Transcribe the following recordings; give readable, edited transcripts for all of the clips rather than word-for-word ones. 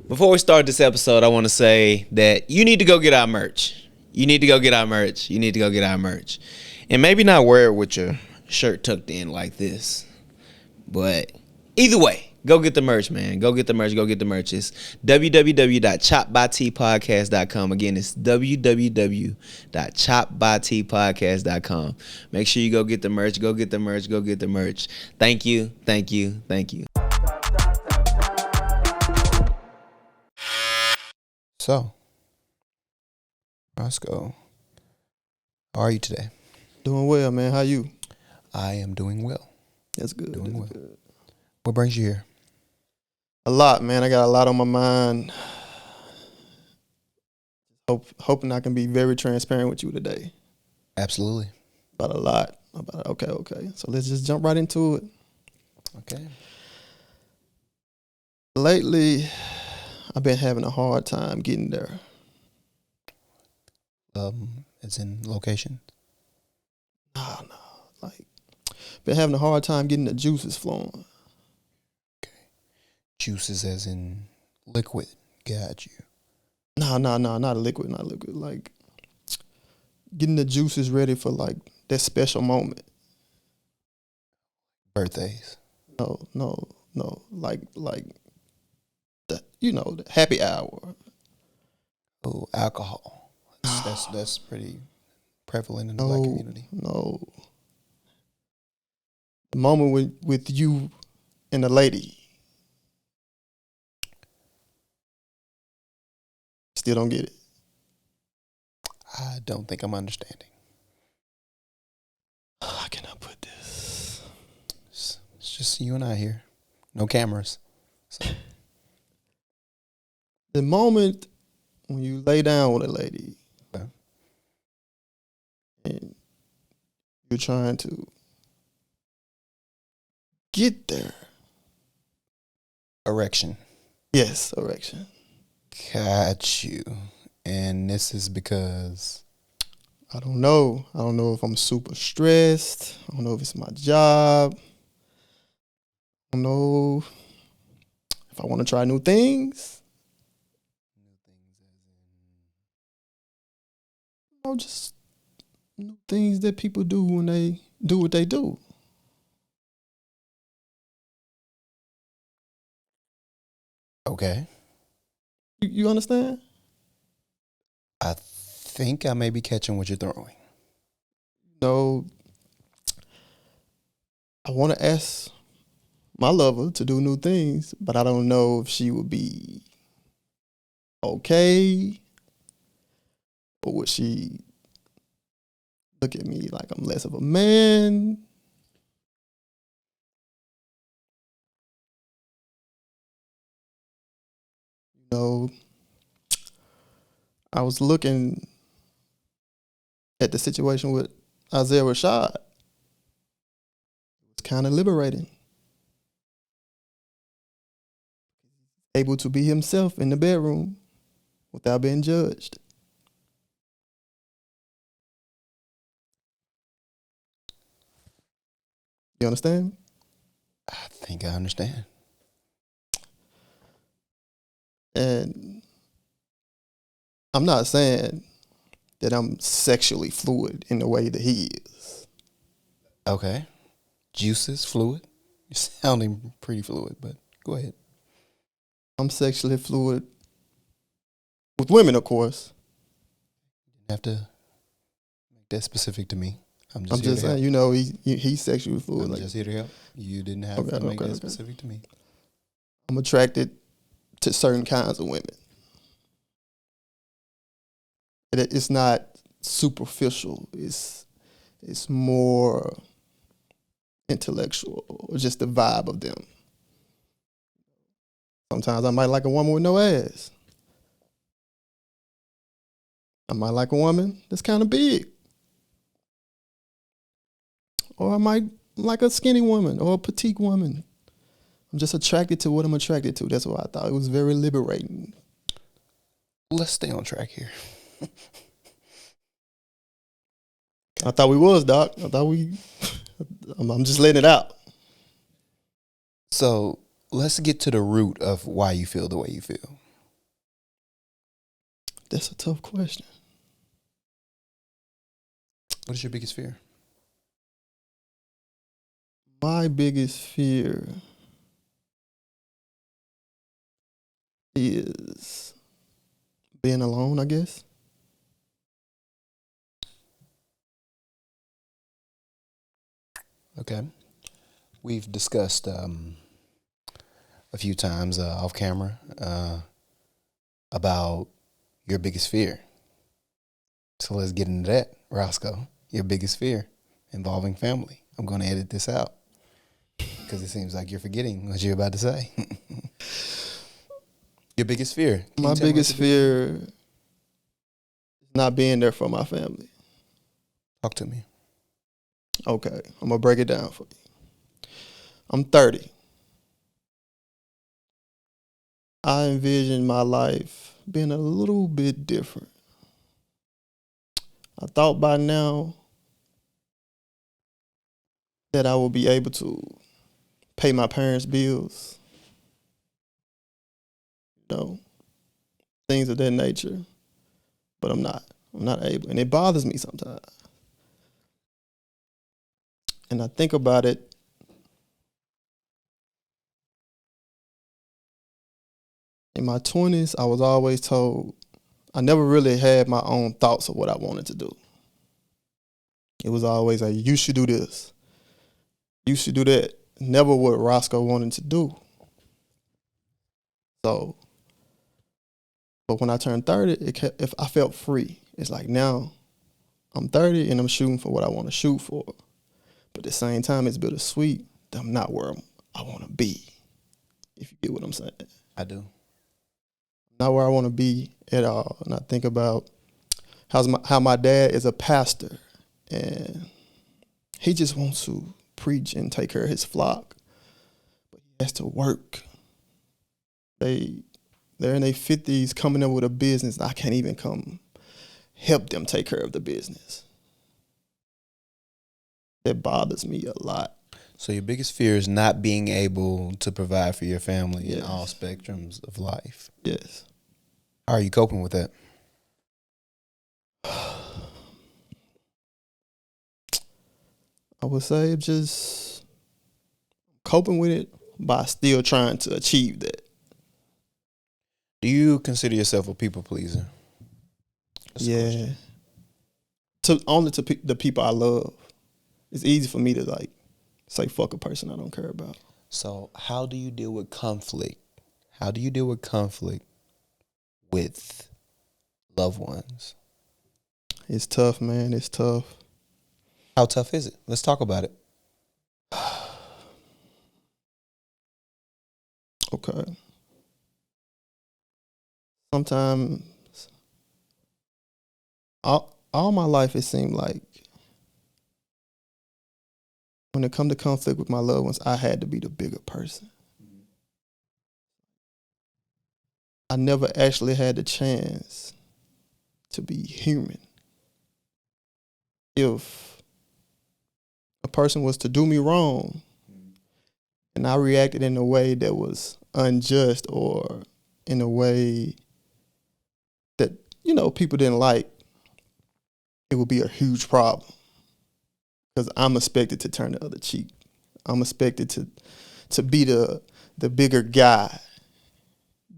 Before we start this episode, I want to say that you need to go get our merch. You need to go get our merch. You need to go get our merch. And maybe not wear it with your shirt tucked in like this. But either way, go get the merch, man. Go get the merch. Go get the merch. It's www.ChoppedByTpodcast.com. Again, it's www.ChoppedByTpodcast.com. Make sure you go get the merch. Go get the merch. Go get the merch. Thank you. Thank you. Thank you. So, Roscoe, how are you today? Doing well, man. How you? I am doing well. That's good. Doing That's well. good. What brings you here? A lot, man. I got a lot on my mind. Hoping I can be very transparent with you today. Absolutely. About a lot. Okay. So let's just jump right into it. Okay. Lately, I've been having a hard time getting there. It's in location. No. Like, been having a hard time getting the juices flowing. Okay. Juices as in liquid. Got you. No, not a liquid, Like, getting the juices ready for, like, that special moment. Birthdays. No. Like the happy hour. Oh, alcohol. That's pretty prevalent in the black community. No. The moment with you and the lady. Still don't get it. I don't think I'm understanding. How can I put this? It's just you and I here. No cameras. So. The moment when you lay down with a lady, Okay. and you're trying to get there. Erection. Yes, erection. Got you. And this is because I don't know. I don't know if I'm super stressed. I don't know if it's my job. I don't know if I want to try new things. Just new things that people do when they do what they do. okay. You understand? I think I may be catching what you're throwing. No. I want to ask my lover to do new things, but I don't know if she would be okay, or would she look at me like I'm less of a man? I was looking at the situation with Isaiah Rashad. It was kind of liberating. Able to be himself in the bedroom without being judged. You understand? I think I understand. And I'm not saying that I'm sexually fluid in the way that he is. Okay. Juices, fluid. You're sounding pretty fluid, but go ahead. I'm sexually fluid with women, of course. You didn't have to make that specific to me. I'm I'm just just saying, he's sexually fluid. I'm just here to help. You didn't have to make that specific to me. I'm attracted to certain kinds of women. It's not superficial. It's more intellectual, or just the vibe of them. Sometimes I might like a woman with no ass. I might like a woman that's kind of big. Or I might like a skinny woman or a petite woman. I'm just attracted to what I'm attracted to. That's what I thought. It was very liberating. Let's stay on track here. I thought we was, Doc. I'm just letting it out. So let's get to the root of why you feel the way you feel. That's a tough question. What is your biggest fear? My biggest fear is being alone, I guess. Okay. We've discussed a few times off camera about your biggest fear. So let's get into that, Roscoe. Your biggest fear involving family. I'm going to edit this out because it seems like you're forgetting what you're about to say. Your biggest fear. My biggest fear is not being there for my family. Talk to me. Okay, I'm going to break it down for you. I'm 30. I envision my life being a little bit different. I thought by now that I will be able to pay my parents' bills, things of that nature, but I'm not. I'm not able, and it bothers me sometimes. And I think about it. In my 20s, I was always told I never really had my own thoughts of what I wanted to do. It was always like, you should do this. You should do that. Never what Roscoe wanted to do. So, but when I turned 30, if I felt free. It's like now I'm 30 and I'm shooting for what I want to shoot for. But at the same time, it's bittersweet that I'm not where I want to be. If you get what I'm saying. I do. Not where I want to be at all. And I think about how my dad is a pastor and he just wants to preach and take care of his flock, but he has to work. They're in their 50s coming up with a business. I can't even come help them take care of the business. That bothers me a lot. So your biggest fear is not being able to provide for your family in Yes. all spectrums of life. Yes. How are you coping with that? I would say just coping with it by still trying to achieve that. Do you consider yourself a people pleaser? That's a question. Only to the people I love. It's easy for me to like say fuck a person I don't care about. So how do you deal with conflict? How do you deal with conflict with loved ones? It's tough, man. It's tough. How tough is it? Let's talk about it. Okay. Sometimes all my life it seemed like when it come to conflict with my loved ones, I had to be the bigger person. I never actually had the chance to be human. If a person was to do me wrong and I reacted in a way that was unjust or in a way that, people didn't like, it would be a huge problem. Because I'm expected to turn the other cheek. I'm expected to be the bigger guy.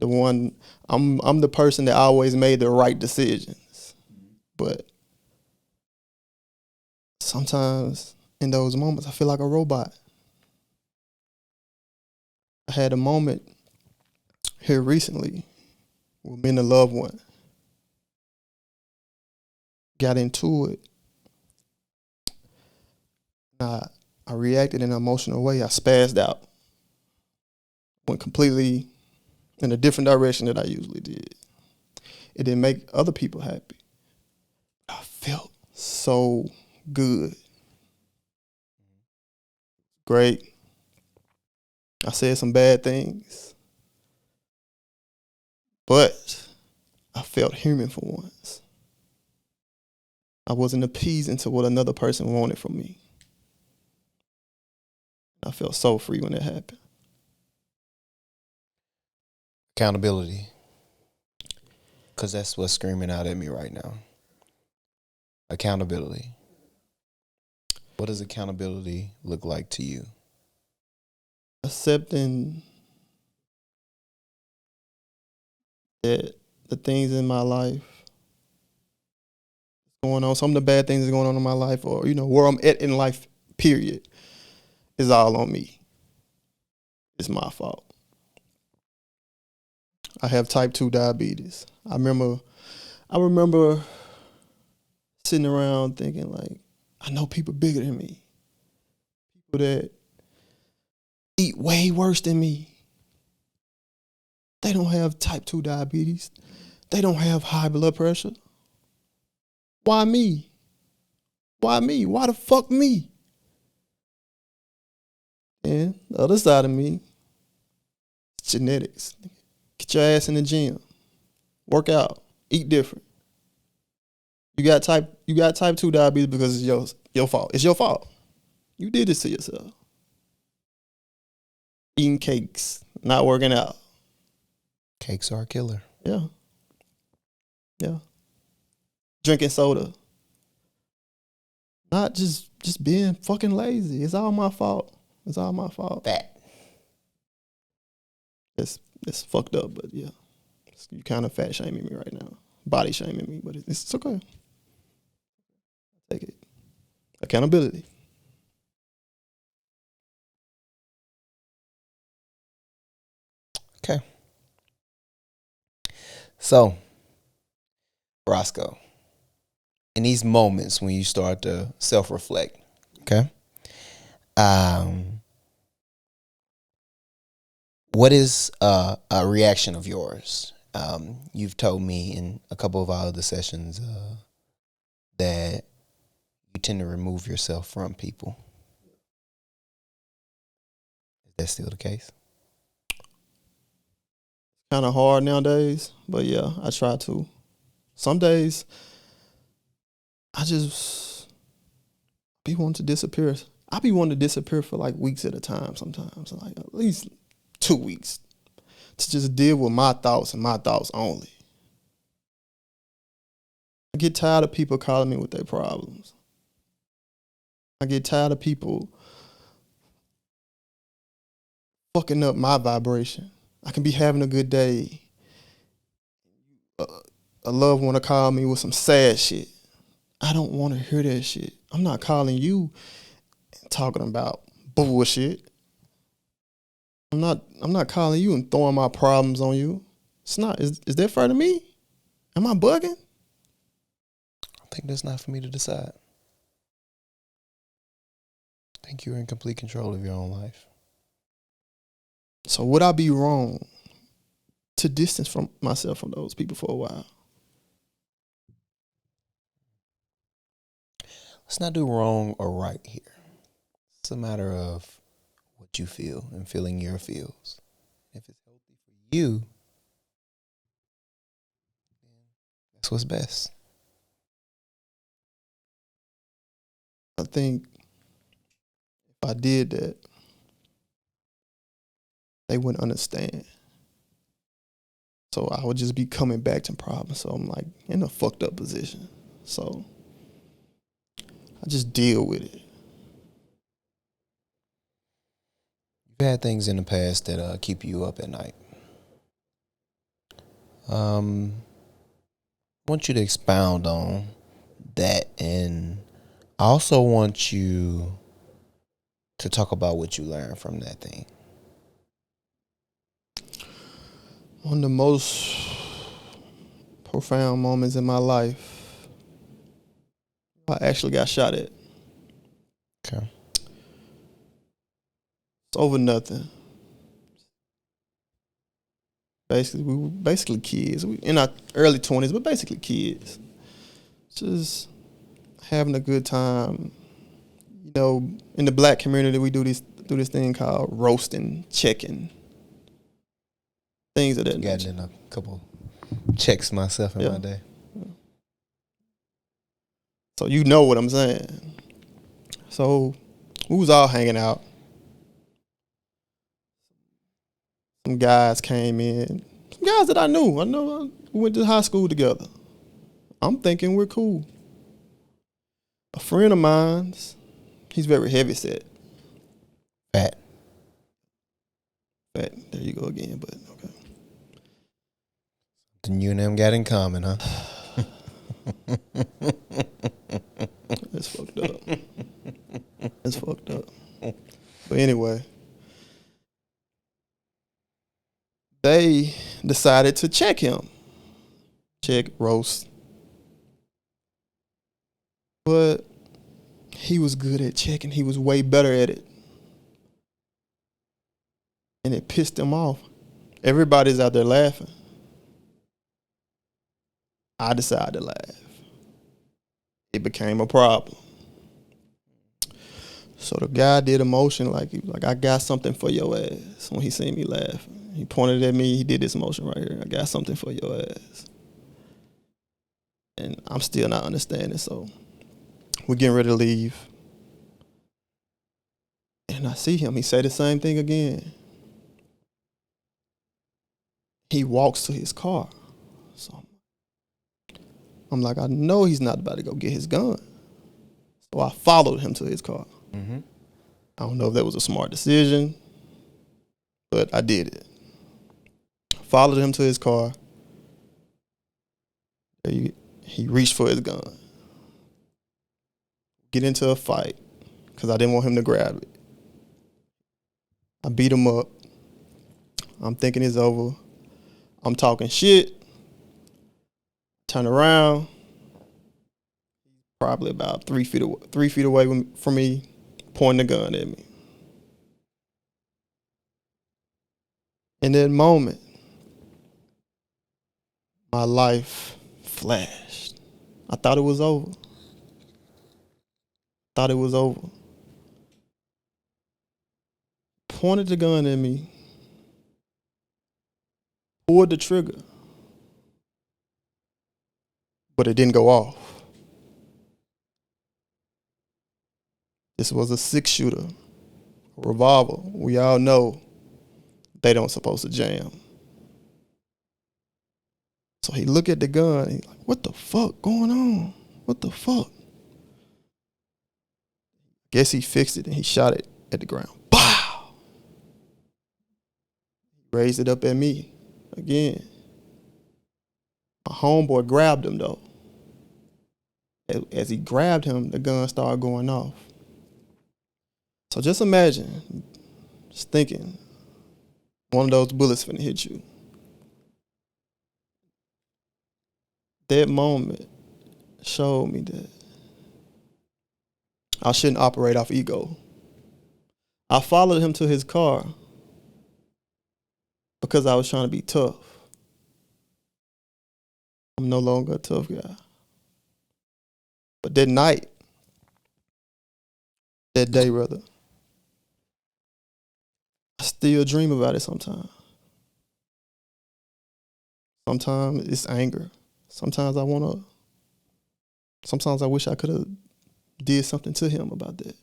The one I'm the person that always made the right decisions. But sometimes in those moments I feel like a robot. I had a moment here recently with me and a loved one. Got into it. I reacted in an emotional way. I spazzed out. Went completely in a different direction than I usually did. It didn't make other people happy. I felt so good. Great. I said some bad things. But I felt human for once. I wasn't appeasing to what another person wanted from me. I felt so free when it happened. Accountability. Because that's what's screaming out at me right now. Accountability. What does accountability look like to you? Accepting that the things in my life going on, some of the bad things that are going on in my life, or where I'm at in life, period, is all on me. It's my fault. I have type 2 diabetes. I remember sitting around thinking, like, I know people bigger than me. People that eat way worse than me. They don't have type 2 diabetes. They don't have high blood pressure. Why me? Why me? Why the fuck me? And the other side of me, genetics. Get your ass in the gym. Work out. Eat different. You got type 2 diabetes because it's your fault. It's your fault. You did this to yourself. Eating cakes, not working out. Cakes are a killer. Yeah. Yeah. Drinking soda. Not just being fucking lazy. It's all my fault. It's all my fault. Fat. It's fucked up, but yeah. You kind of fat shaming me right now. Body shaming me, but it's okay. Take it. Accountability. Okay. So, Roscoe, in these moments when you start to self-reflect, okay, what is a reaction of yours? You've told me in a couple of our other sessions that you tend to remove yourself from people. Is that still the case? Kind of hard nowadays, but yeah, I try to. Some days, I just be wanting to disappear. I be wanting to disappear for like weeks at a time sometimes, like at least 2 weeks, to just deal with my thoughts and my thoughts only. I get tired of people calling me with their problems. I get tired of people fucking up my vibration. I can be having a good day. A loved one to call me with some sad shit. I don't want to hear that shit. I'm not calling you and talking about bullshit. I'm not calling you and throwing my problems on you. It's not. Is that fair to me? Am I bugging? I think that's not for me to decide. I think you're in complete control of your own life. So would I be wrong to distance from myself from those people for a while? Let's not do wrong or right here. It's a matter of what you feel and feeling your feels. If it's healthy for you, that's what's best. I think if I did that, they wouldn't understand. So I would just be coming back to problems. So I'm like in a fucked up position. So I just deal with it. You've had things in the past that keep you up at night. I want you to expound on that, and I also want you to talk about what you learned from that thing. One of the most profound moments in my life, I actually got shot at. Okay. It's over nothing. Basically, we were basically kids. We in our early 20s, but basically kids. Just having a good time. In the black community, we do this thing called roasting, checking, things of that nature. Gotten in a couple checks myself in my day. So you know what I'm saying. So we was all hanging out. Some guys came in. Some guys that I knew. We went to high school together. I'm thinking we're cool. A friend of mine's, he's very heavy set. Fat. There you go again, but okay. Then you and them got in common, huh? That's fucked up. That's fucked up. But anyway, they decided to check him. Check, roast. But he was good at checking. He was way better at it. And it pissed him off. Everybody's out there laughing. I decided to laugh. It became a problem. So the guy did a motion like he was like, I got something for your ass when he seen me laughing. He pointed at me, he did this motion right here. I got something for your ass. And I'm still not understanding, so we're getting ready to leave. And I see him, he say the same thing again. He walks to his car. So I'm like, I know he's not about to go get his gun. So I followed him to his car. Mm-hmm. I don't know if that was a smart decision, but I did it. Followed him to his car. He reached for his gun. Get into a fight because I didn't want him to grab it. I beat him up. I'm thinking it's over. I'm talking shit. Turn around. Probably about 3 feet away from me, pointing the gun at me. In that moment, my life flashed. I thought it was over. Thought it was over. Pointed the gun at me. Pulled the trigger. But it didn't go off. This was a 6-shooter, a revolver. We all know they don't supposed to jam. So he looked at the gun, he's like, what the fuck going on? What the fuck? Guess he fixed it and he shot it at the ground. Pow! Raised it up at me again. My homeboy grabbed him though. As he grabbed him, the gun started going off. So just imagine, just thinking, one of those bullets finna hit you. That moment showed me that I shouldn't operate off ego. I followed him to his car because I was trying to be tough. I'm no longer a tough guy. But that night, that day rather, I still dream about it sometimes. Sometimes it's anger. Sometimes I wish I could have did something to him about that.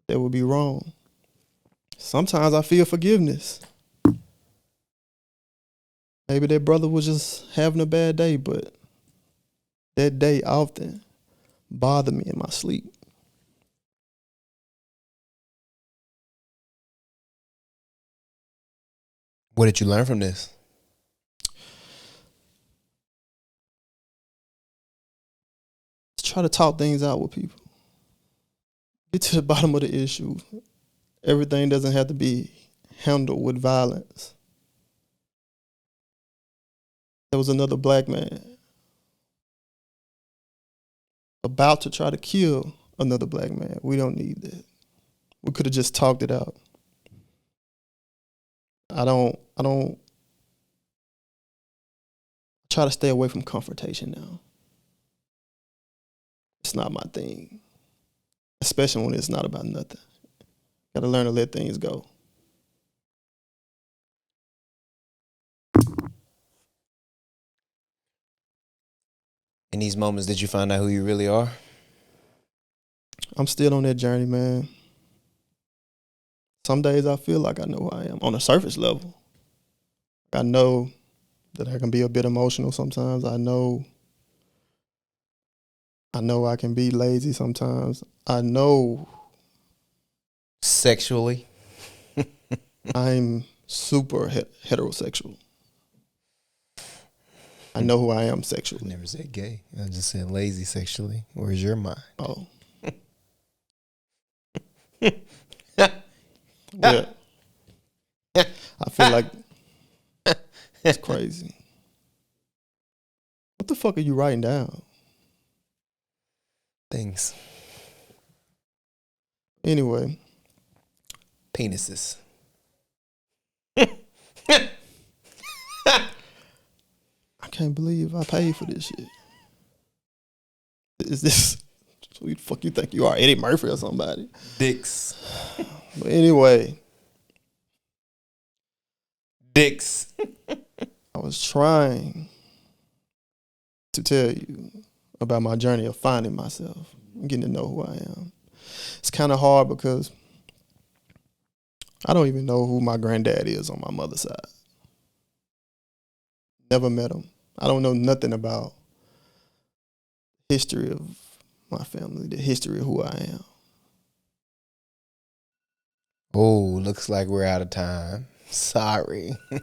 That would be wrong. Sometimes I feel forgiveness. Maybe that brother was just having a bad day, but that day often bothered me in my sleep. What did you learn from this? Try to talk things out with people. Get to the bottom of the issue. Everything doesn't have to be handled with violence. There was another black man about to try to kill another black man. We don't need that. We could have just talked it out. I don't try to stay away from confrontation now. It's not my thing, especially when it's not about nothing. Gotta learn to let things go. In these moments, did you find out who you really are? I'm still on that journey, man. Some days I feel like I know who I am on a surface level. I know that I can be a bit emotional sometimes. I know I can be lazy sometimes. I know Sexually. I'm super heterosexual. I know who I am I sexually. never said gay. I just said lazy sexually. Where's your mind? Oh. Yeah. I feel like it's crazy. What the fuck are you writing down? Things. Anyway, Penises. I can't believe I paid for this shit. Is this who the fuck you think you are, Eddie Murphy or somebody? Dicks. But anyway, Dicks. I was trying to tell you about my journey of finding myself, getting to know who I am. It's kind of hard because I don't even know who my granddad is on my mother's side. Never met him. I don't know nothing about history of my family, the history of who I am. Oh, looks like we're out of time. Sorry. What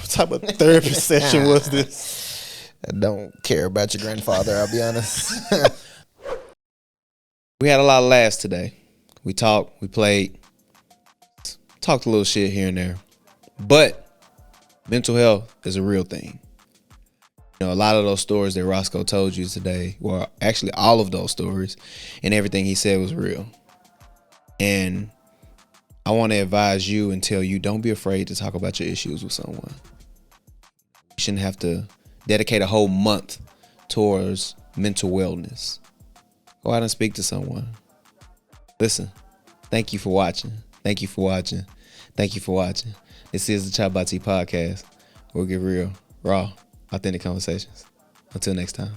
type of therapy session was this? I don't care about your grandfather, I'll be honest. We had a lot of laughs today. We talked, we played, talked a little shit here and there. But mental health is a real thing. You know, a lot of those stories that Roscoe told you today, well, actually all of those stories and everything he said was real. And I want to advise you and tell you, don't be afraid to talk about your issues with someone. You shouldn't have to dedicate a whole month towards mental wellness. Go out and speak to someone. Listen, thank you for watching. Thank you for watching. Thank you for watching. This is the ChoppedByT podcast. We'll get real, raw, authentic conversations. Until next time.